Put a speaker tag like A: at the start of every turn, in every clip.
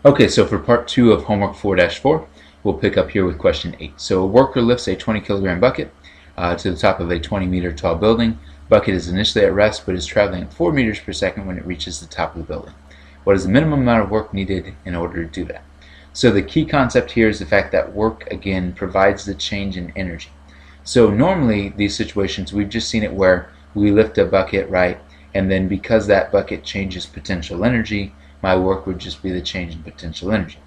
A: Okay, so for part 2 of homework 4-4, we'll pick up here with question 8. So a worker lifts a 20 kilogram bucket to the top of a 20-meter tall building. Bucket is initially at rest but is traveling at 4 meters per second when it reaches the top of the building. What is the minimum amount of work needed in order to do that? So the key concept here is the fact that work, again, provides the change in energy. So normally, these situations, we've just seen it where we lift a bucket, right, and then because that bucket changes potential energy, my work would just be the change in potential energy.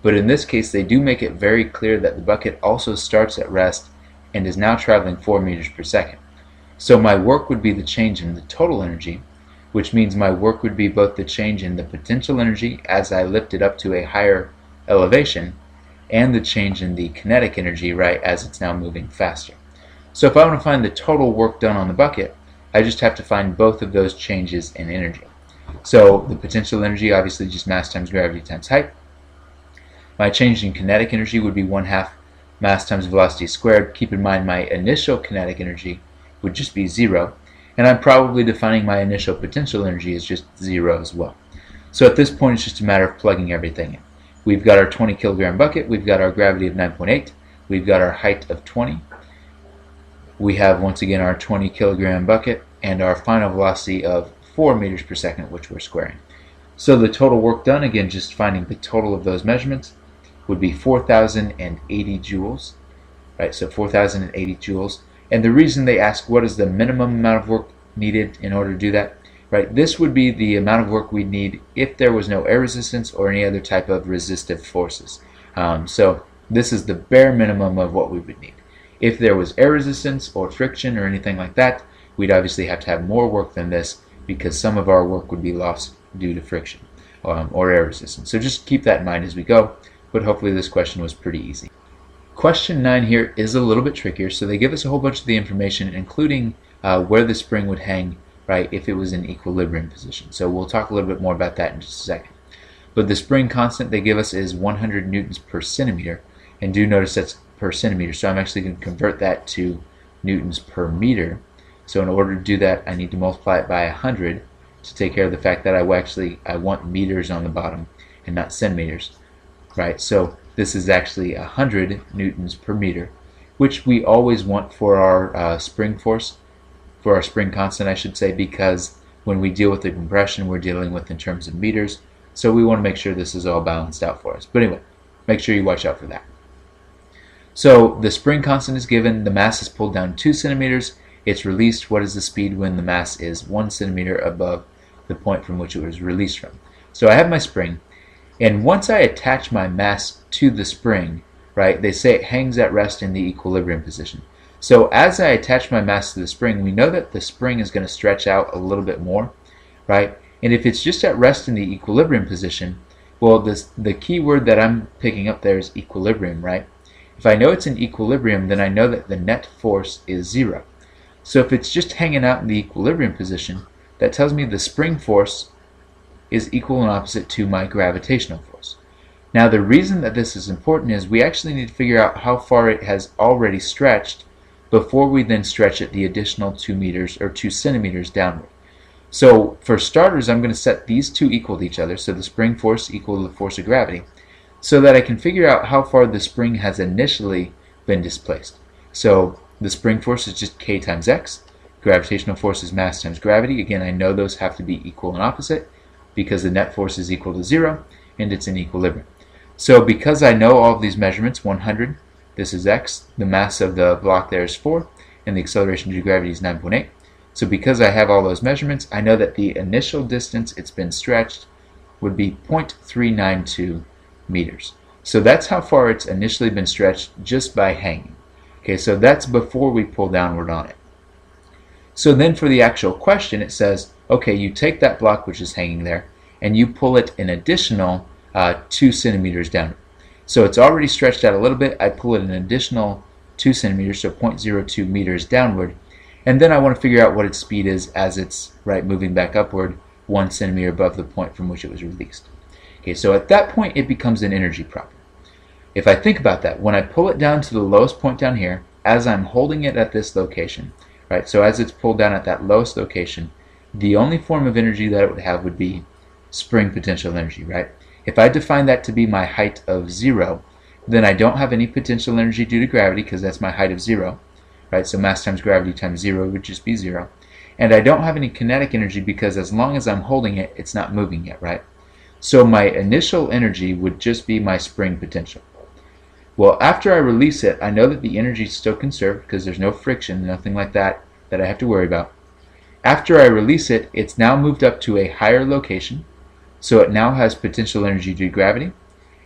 A: But in this case, they do make it very clear that the bucket also starts at rest and is now traveling 4 meters per second. So my work would be the change in the total energy, which means my work would be both the change in the potential energy as I lift it up to a higher elevation and the change in the kinetic energy, right, as it's now moving faster. So if I want to find the total work done on the bucket, I just have to find both of those changes in energy. So the potential energy, obviously just mass times gravity times height. My change in kinetic energy would be 1/2 mass times velocity squared. Keep in mind my initial kinetic energy would just be 0, and I'm probably defining my initial potential energy as just 0 as well. So at this point it's just a matter of plugging everything in. We've got our 20 kilogram bucket, we've got our gravity of 9.8, we've got our height of 20, we have once again our 20 kilogram bucket and our final velocity of 4 meters per second, which we're squaring. So the total work done, again just finding the total of those measurements, would be 4,080 joules, right? So 4,080 joules. And the reason they ask what is the minimum amount of work needed in order to do that, right? This would be the amount of work we'd need if there was no air resistance or any other type of resistive forces. So this is the bare minimum of what we would need. If there was air resistance or friction or anything like that, we'd obviously have to have more work than this because some of our work would be lost due to friction or air resistance. So just keep that in mind as we go, but hopefully this question was pretty easy. Question 9 here is a little bit trickier, so they give us a whole bunch of the information, including where the spring would hang, right, if it was in equilibrium position. So we'll talk a little bit more about that in just a second. But the spring constant they give us is 100 newtons per centimeter, and do notice that's per centimeter, so I'm actually going to convert that to newtons per meter. So in order to do that, I need to multiply it by 100 to take care of the fact that I want meters on the bottom and not centimeters, right? So this is actually 100 newtons per meter, which we always want for our spring force, for our spring constant, I should say, because when we deal with the compression, we're dealing with in terms of meters. So we want to make sure this is all balanced out for us. But anyway, make sure you watch out for that. So the spring constant is given, the mass is pulled down 2 centimeters, it's released. What is the speed when the mass is 1 centimeter above the point from which it was released from? So I have my spring, and once I attach my mass to the spring, right, they say it hangs at rest in the equilibrium position. So as I attach my mass to the spring, we know that the spring is going to stretch out a little bit more, right? And if it's just at rest in the equilibrium position, well, the key word that I'm picking up there is equilibrium, right? If I know it's in equilibrium, then I know that the net force is 0. So if it's just hanging out in the equilibrium position, that tells me the spring force is equal and opposite to my gravitational force. Now the reason that this is important is we actually need to figure out how far it has already stretched before we then stretch it the additional 2 meters or 2 centimeters downward. So for starters, I'm going to set these two equal to each other, so the spring force equal to the force of gravity, so that I can figure out how far the spring has initially been displaced. So the spring force is just k times x. Gravitational force is mass times gravity. Again, I know those have to be equal and opposite because the net force is equal to 0 and it's in equilibrium. So because I know all of these measurements, 100, this is x, the mass of the block there is 4, and the acceleration due to gravity is 9.8. So because I have all those measurements, I know that the initial distance it's been stretched would be 0.392 meters. So that's how far it's initially been stretched just by hanging. Okay, so that's before we pull downward on it. So then for the actual question, it says, okay, you take that block which is hanging there, and you pull it an additional 2 centimeters down. So it's already stretched out a little bit. I pull it an additional 2 centimeters, so 0.02 meters downward, and then I want to figure out what its speed is as it's moving back upward 1 centimeter above the point from which it was released. Okay, so at that point it becomes an energy problem. If I think about that, when I pull it down to the lowest point down here, as I'm holding it at this location, right, so as it's pulled down at that lowest location, the only form of energy that it would have would be spring potential energy, right? If I define that to be my height of 0, then I don't have any potential energy due to gravity because that's my height of 0, right? So mass times gravity times 0 would just be 0. And I don't have any kinetic energy because as long as I'm holding it, it's not moving yet, right? So my initial energy would just be my spring potential. Well, after I release it, I know that the energy is still conserved because there's no friction, nothing like that I have to worry about. After I release it, it's now moved up to a higher location, so it now has potential energy due to gravity.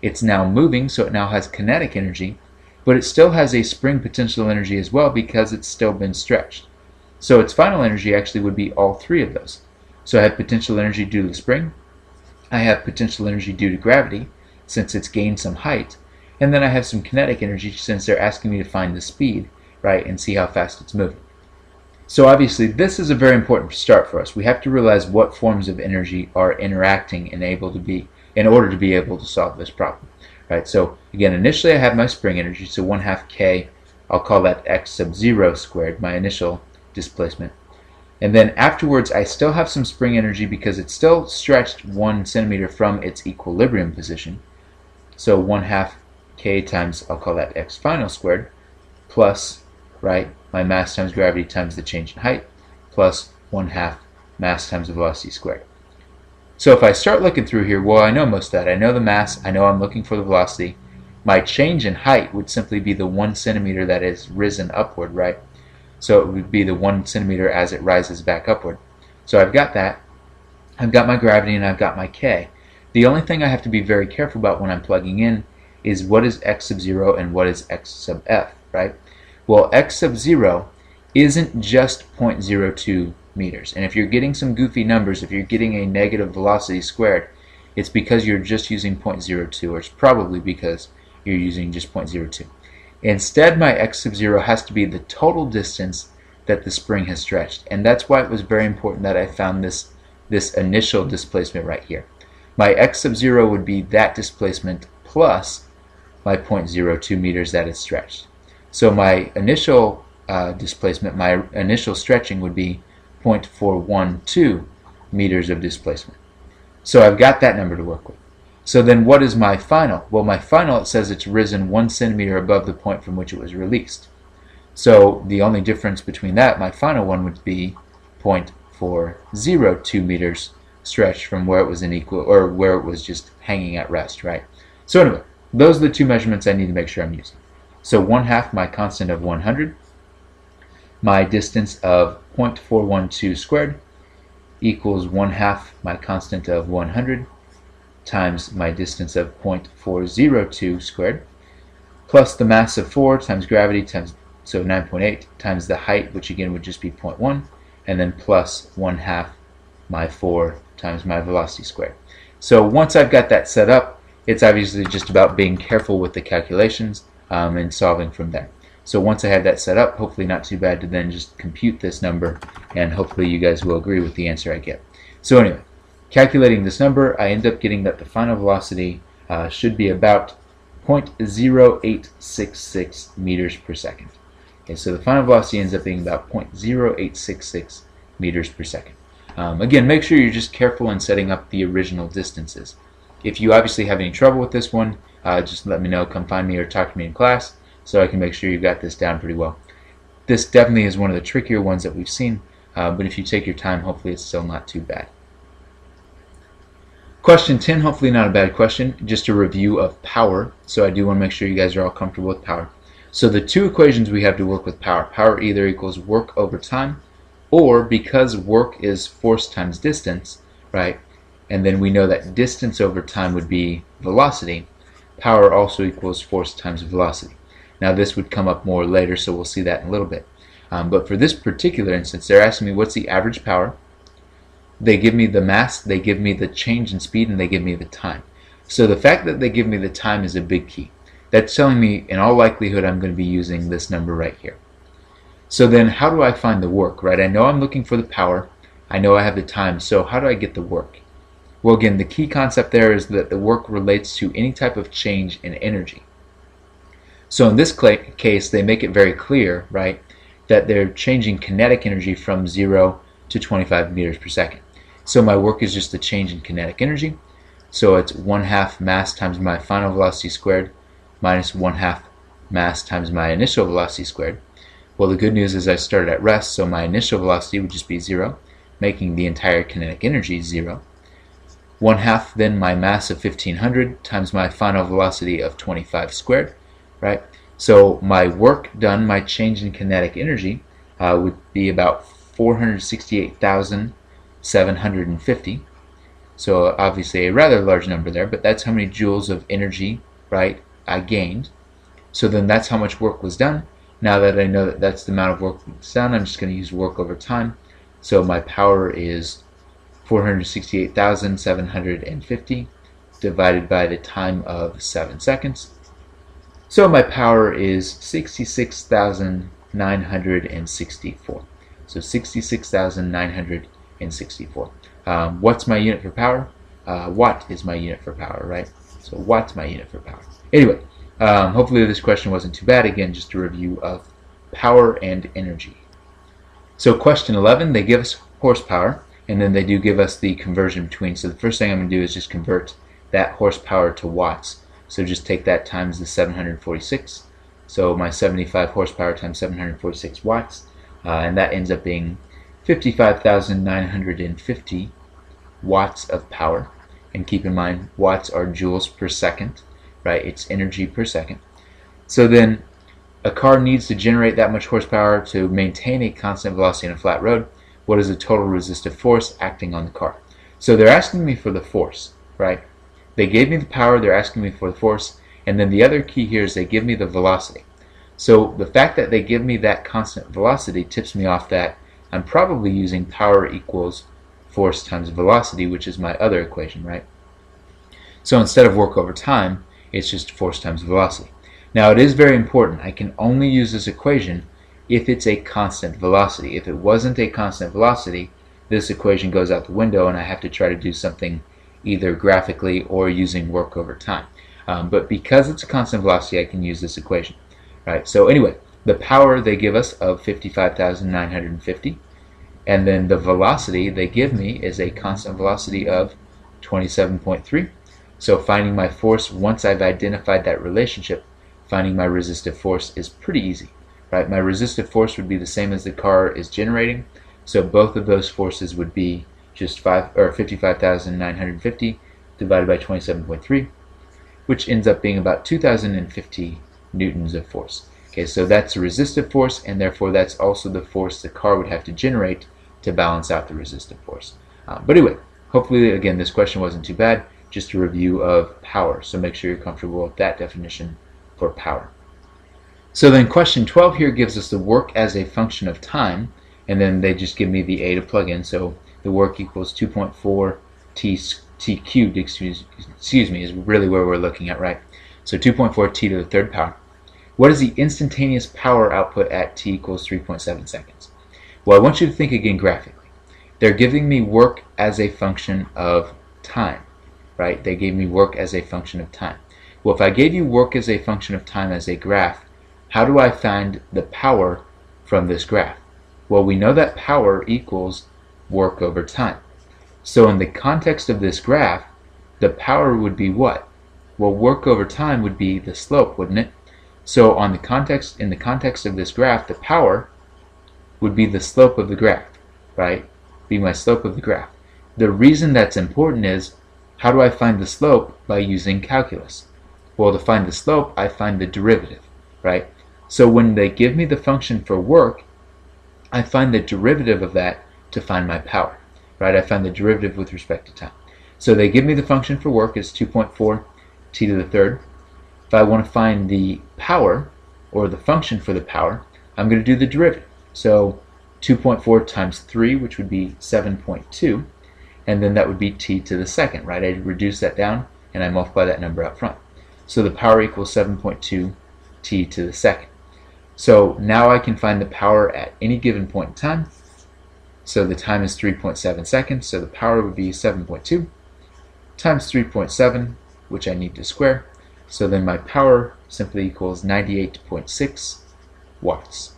A: It's now moving, so it now has kinetic energy, but it still has a spring potential energy as well because it's still been stretched. So its final energy actually would be all three of those. So I have potential energy due to the spring, I have potential energy due to gravity, since it's gained some height, and then I have some kinetic energy since they're asking me to find the speed, right, and see how fast it's moving. So obviously this is a very important start for us. We have to realize what forms of energy are interacting in order to be able to solve this problem. Right? So again, initially I have my spring energy, so 1/2 k, I'll call that x sub 0 squared, my initial displacement. And then afterwards I still have some spring energy because it's still stretched 1 centimeter from its equilibrium position. So 1/2 k times, I'll call that x final squared, plus, right, my mass times gravity times the change in height, plus 1/2 mass times the velocity squared. So if I start looking through here, well, I know most of that. I know the mass, I know I'm looking for the velocity. My change in height would simply be the 1 centimeter that is risen upward, right? So it would be the 1 centimeter as it rises back upward. So I've got that. I've got my gravity and I've got my k. The only thing I have to be very careful about when I'm plugging in is what is x sub 0 and what is x sub f, right? Well, x sub 0 isn't just 0.02 meters. And if you're getting some goofy numbers, if you're getting a negative velocity squared, it's because you're just using 0.02, or it's probably because you're using just 0.02. Instead, my x sub 0 has to be the total distance that the spring has stretched. And that's why it was very important that I found this initial displacement right here. My x sub 0 would be that displacement plus my 0.02 meters that is stretched. So my initial displacement, my initial stretching would be 0.412 meters of displacement. So I've got that number to work with. So then what is my final? Well, my final, it says it's risen 1 centimeter above the point from which it was released. So the only difference between that, my final one, would be 0.402 meters stretched from where it was where it was just hanging at rest, right? So anyway, those are the two measurements I need to make sure I'm using. So 1/2 my constant of 100, my distance of 0.412 squared equals 1/2 my constant of 100 times my distance of 0.402 squared, plus the mass of 4 times gravity times, so 9.8, times the height, which again would just be 0.1, and then plus 1/2 my 4 times my velocity squared. So once I've got that set up, it's obviously just about being careful with the calculations and solving from there. So once I have that set up, hopefully not too bad to then just compute this number, and hopefully you guys will agree with the answer I get. So anyway, calculating this number, I end up getting that the final velocity should be about 0.0866 meters per second. Okay, so the final velocity ends up being about 0.0866 meters per second. Again, make sure you're just careful in setting up the original distances. If you obviously have any trouble with this one, just let me know, come find me or talk to me in class so I can make sure you've got this down pretty well. This definitely is one of the trickier ones that we've seen, but if you take your time, hopefully it's still not too bad. Question 10, hopefully not a bad question, just a review of power. So I do want to make sure you guys are all comfortable with power. So the two equations we have to work with power. Power either equals work over time, or because work is force times distance, right? And then we know that distance over time would be velocity. Power also equals force times velocity. Now this would come up more later, so we'll see that in a little bit. But for this particular instance, they're asking me what's the average power. They give me the mass, they give me the change in speed, and they give me the time. So the fact that they give me the time is a big key. That's telling me in all likelihood I'm going to be using this number right here. So then how do I find the work, right? I know I'm looking for the power. I know I have the time, so how do I get the work? Well, again, the key concept there is that the work relates to any type of change in energy. So in this case, they make it very clear, right, that they're changing kinetic energy from 0 to 25 meters per second. So my work is just the change in kinetic energy. So it's 1/2 mass times my final velocity squared minus 1/2 mass times my initial velocity squared. Well, the good news is I started at rest, so my initial velocity would just be 0, making the entire kinetic energy 0. 1/2 then my mass of 1500 times my final velocity of 25 squared, right? So my work done, my change in kinetic energy, would be about 468,750. So obviously a rather large number there, but that's how many joules of energy, right, I gained. So then that's how much work was done. Now that I know that that's the amount of work that's done, I'm just going to use work over time. So my power is 468,750 divided by the time of 7 seconds. So my power is 66,964. So 66,964. What's my unit for power? Watt is my unit for power, right? So watt's my unit for power. Anyway, hopefully this question wasn't too bad. Again, just a review of power and energy. So question 11, they give us horsepower, and then they do give us the conversion between. So the first thing I'm going to do is just convert that horsepower to watts. So just take that times the 746. So my 75 horsepower times 746 watts, and that ends up being 55,950 watts of power. And keep in mind, watts are joules per second, right? It's energy per second. So then a car needs to generate that much horsepower to maintain a constant velocity on a flat road. What is the total resistive force acting on the car? So they're asking me for the force, right? They gave me the power, they're asking me for the force, and then the other key here is they give me the velocity. So the fact that they give me that constant velocity tips me off that I'm probably using power equals force times velocity, which is my other equation, right? So instead of work over time, it's just force times velocity. Now it is very important. I can only use this equation if it's a constant velocity. If it wasn't a constant velocity, this equation goes out the window and I have to try to do something either graphically or using work over time. But because it's a constant velocity, I can use this equation. Right? So anyway, the power they give us of 55,950, and then the velocity they give me is a constant velocity of 27.3. So finding my force, once I've identified that relationship, finding my resistive force is pretty easy. Right? My resistive force would be the same as the car is generating, so both of those forces would be just 55,950 divided by 27.3, which ends up being about 2,050 newtons of force. Okay, so that's a resistive force, and therefore that's also the force the car would have to generate to balance out the resistive force. But anyway, hopefully again this question wasn't too bad. Just a review of power, so make sure you're comfortable with that definition for power. So then question 12 here gives us the work as a function of time, and then they just give me the A to plug in. So the work equals 2.4 t cubed, excuse me, is really where we're looking at, right? So 2.4 t to the third power. What is the instantaneous power output at t equals 3.7 seconds? Well, I want you to think again graphically. They're giving me work as a function of time, right? They gave me work as a function of time. Well, if I gave you work as a function of time as a graph, how do I find the power from this graph? Well, we know that power equals work over time. So in the context of this graph, the power would be what? Well, work over time would be the slope, wouldn't it? So in the context of this graph, the power would be the slope of the graph, right? Be my slope of the graph. The reason that's important is, how do I find the slope? By using calculus. Well, to find the slope, I find the derivative, right? So when they give me the function for work, I find the derivative of that to find my power, right? I find the derivative with respect to time. So they give me the function for work is 2.4 t to the third. If I want to find the power, or the function for the power, I'm going to do the derivative. So 2.4 times 3, which would be 7.2, and then that would be t to the second, right? I reduce that down and I multiply that number up front. So the power equals 7.2 t to the second. So now I can find the power at any given point in time. So the time is 3.7 seconds, so the power would be 7.2 times 3.7, which I need to square. So then my power simply equals 98.6 watts,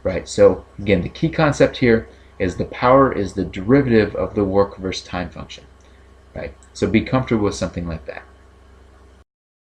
A: right? So again, the key concept here is the power is the derivative of the work versus time function, right? So be comfortable with something like that.